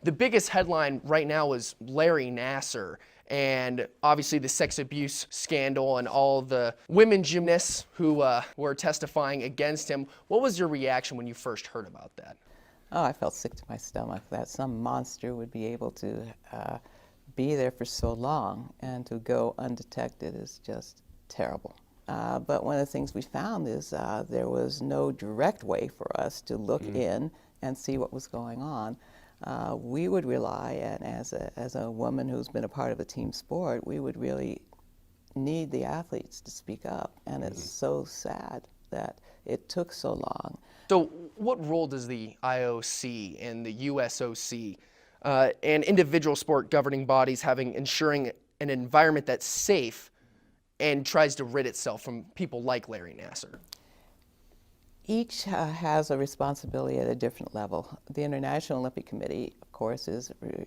The biggest headline right now is Larry Nassar, and obviously the sex abuse scandal and all the women gymnasts who were testifying against him. What was your reaction when you first heard about that? Oh, I felt sick to my stomach that some monster would be able to be there for so long and to go undetected is just terrible. But one of the things we found is there was no direct way for us to look in and see what was going on. We would rely, and as a woman who's been a part of a team sport, we would really need the athletes to speak up. And it's so sad that it took so long. So what role does the IOC and the USOC and individual sport governing bodies having ensuring an environment that's safe and tries to rid itself from people like Larry Nassar? Each has a responsibility at a different level. The International Olympic Committee, of course,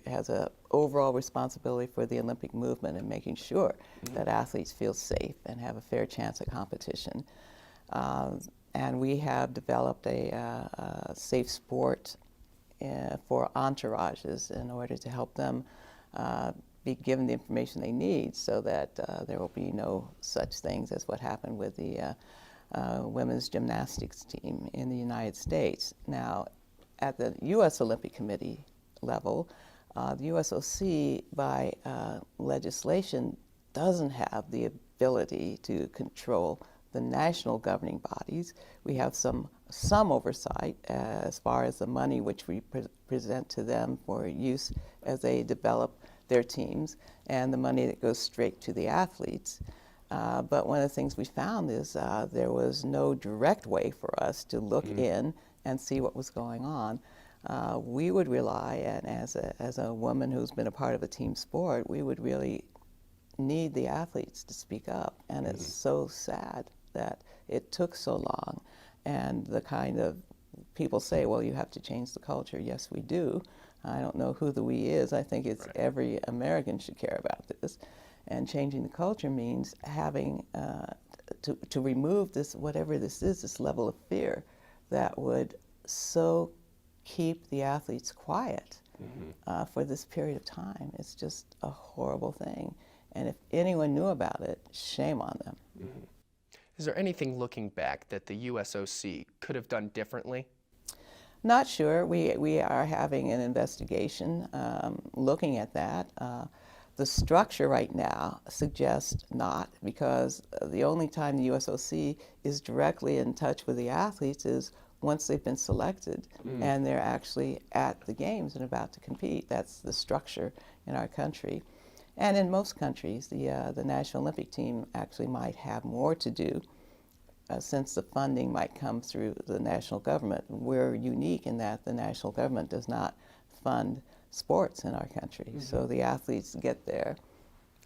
has an overall responsibility for the Olympic movement and making sure that athletes feel safe and have a fair chance at competition. And we have developed a safe sport for entourages in order to help them be given the information they need so that there will be no such things as what happened with the women's gymnastics team in the United States. Now, at the U.S. Olympic Committee level, the USOC, by legislation, doesn't have the ability to control the national governing bodies. We have some oversight as far as the money which we present to them for use as they develop their teams, and the money that goes straight to the athletes. But one of the things we found is there was no direct way for us to look in and see what was going on. We would rely, and as a woman who's been a part of a team sport, we would really need the athletes to speak up. And it's so sad that it took so long. And the kind of people say, well, you have to change the culture. Yes, we do. I don't know who the we is. I think it's every American should care about this. And changing the culture means having to remove this, whatever this is, this level of fear that would so keep the athletes quiet for this period of time. It's just a horrible thing. And if anyone knew about it, shame on them. Is there anything looking back that the USOC could have done differently? Not sure. We are having an investigation looking at that. The structure right now suggests not, because the only time the USOC is directly in touch with the athletes is once they've been selected and they're actually at the games and about to compete. That's the structure in our country. And in most countries, the National Olympic Team actually might have more to do since the funding might come through the national government. We're unique in that the national government does not fund sports in our country. So the athletes get there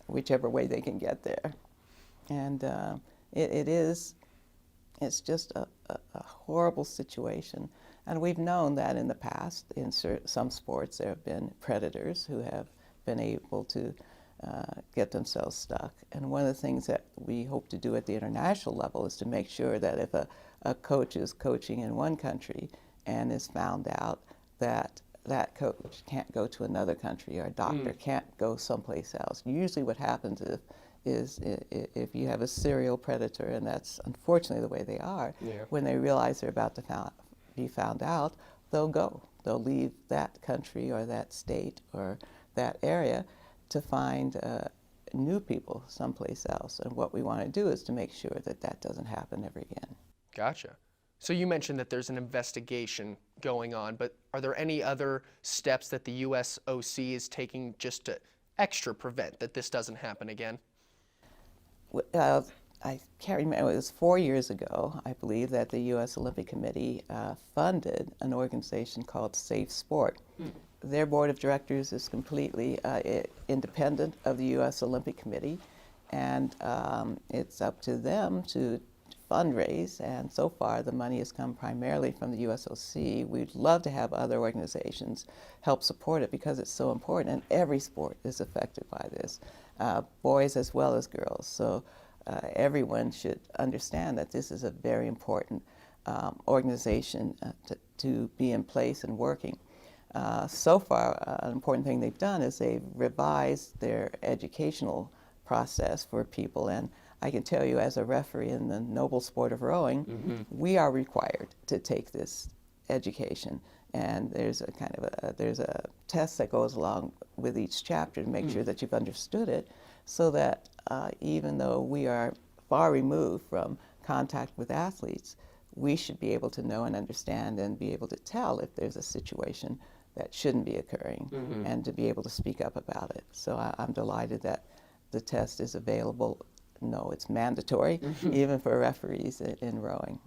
whichever way they can get there. And it's just a horrible situation. And we've known that in the past, in some sports, there have been predators who have been able to get themselves stuck. And one of the things that we hope to do at the international level is to make sure that if a coach is coaching in one country and is found out that that coach can't go to another country, or a doctor can't go someplace else. Usually what happens is if you have a serial predator, and that's unfortunately the way they are, when they realize they're about to be found out, they'll go. They'll leave that country or that state or that area to find new people someplace else. And what we want to do is to make sure that that doesn't happen ever again. Gotcha. So you mentioned that there's an investigation going on, but are there any other steps that the USOC is taking just to extra prevent that this doesn't happen again? I can't remember, it was 4 years ago, I believe, that the U.S. Olympic Committee funded an organization called Safe Sport. Their board of directors is completely independent of the U.S. Olympic Committee, and it's up to them to fundraise, and so far the money has come primarily from the USOC. We'd love to have other organizations help support it because it's so important, and every sport is affected by this, boys as well as girls. So everyone should understand that this is a very important organization to be in place and working. So far, an important thing they've done is they've revised their educational process for people. And I can tell you, as a referee in the noble sport of rowing, we are required to take this education. And there's a kind of there's a test that goes along with each chapter to make sure that you've understood it, so that even though we are far removed from contact with athletes, we should be able to know and understand and be able to tell if there's a situation that shouldn't be occurring, and to be able to speak up about it. So I'm delighted that the test is available. No, it's mandatory, even for referees in rowing.